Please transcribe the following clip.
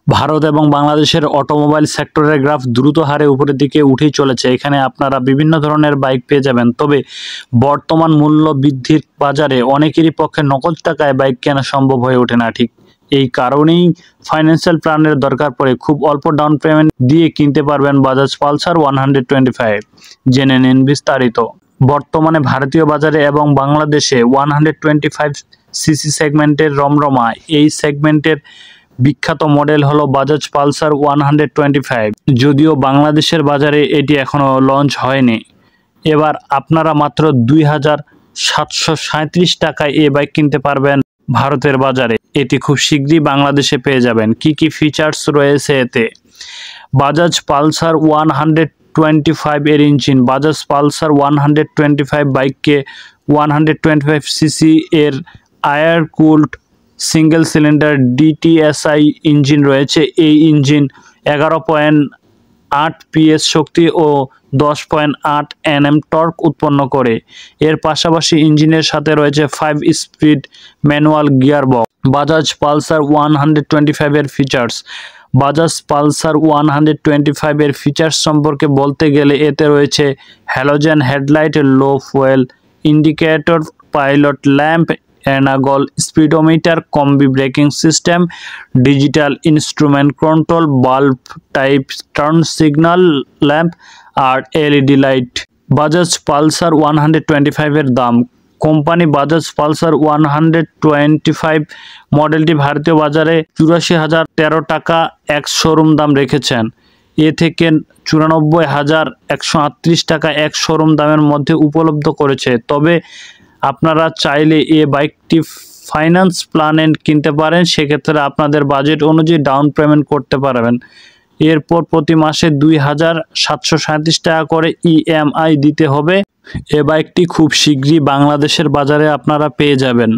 ভারত এবং বাংলাদেশের অটোমোবাইল সেক্টরের গ্রাফ দ্রুত হারে উপরের দিকে উঠেই চলেছে। এখানে আপনারা বিভিন্ন ধরনের বাইক পেয়ে যাবেন। তবে বর্তমান মূল্য বৃদ্ধির বাজারে অনেকেরই পক্ষে নগদ টাকায় বাইক কেনা সম্ভব হয়ে ওঠে না। ঠিক এই কারণেই ফাইন্যান্সিয়াল প্ল্যানের দরকার পড়ে। খুব অল্প ডাউন পেমেন্ট দিয়ে কিনতে পারবেন বাজাজ পালসার 125। জেনে নিন বিস্তারিত। বর্তমানে ভারতীয় বাজারে এবং বাংলাদেশে 125 সিসি সেগমেন্টের রমরমা। এই সেগমেন্টের বিখ্যাত মডেল হলো বাজাজ পালসার 125। যদিও বাংলাদেশের বাজারে এটি এখনও লঞ্চ হয়নি। এবার আপনারা মাত্র 2737 টাকায় এই বাইক কিনতে পারবেন ভারতের বাজারে। এটি খুব শীঘ্রই বাংলাদেশে পেয়ে যাবেন। কি কি ফিচার্স রয়েছে এতে? বাজাজ পালসার 125 এর ইঞ্জিন। বাজাজ পালসার 125 বাইককে 125 সিসি এর air cooled single cylinder DTSI engine রয়েছে। এই ইঞ্জিন 11.8 PS শক্তি ও 10.8 Nm টর্ক উৎপন্ন করে। এর পাশাপাশি ইঞ্জিনের সাথে রয়েছে 5 speed manual gearbox. Bajaj Pulsar 125 এর ফিচার্স। বাজাজ পালসার 125 এর ফিচার্স সম্পর্কে বলতে গেলে এতে রয়েছে halogen headlight, low fuel indicator, pilot lamp, এনাগল speedometer, combi braking system, digital instrument control, bulb type turn signal lamp আর LED লাইট। বাজাজ পালসার 125 এর দাম। কোম্পানি বাজাজ পালসার 125 মডেলটি ভারতীয় বাজারে 84,013 টাকা এক শোরুম দাম রেখেছেন। এ থেকে 94,138 টাকা এক শোরুম দামের মধ্যে উপলব্ধ করেছে। তবে আপনারা চাইলে এই বাইকটি ফাইন্যান্স প্ল্যানে কিনতে পারেন। সেক্ষেত্রে আপনাদের বাজেট অনুযায়ী ডাউন পেমেন্ট করতে পারবেন। এরপর প্রতি মাসে 2737 টাকা করে EMI দিতে হবে। এ বাইকটি খুব শীঘ্রই বাংলাদেশের বাজারে আপনারা পেয়ে যাবেন।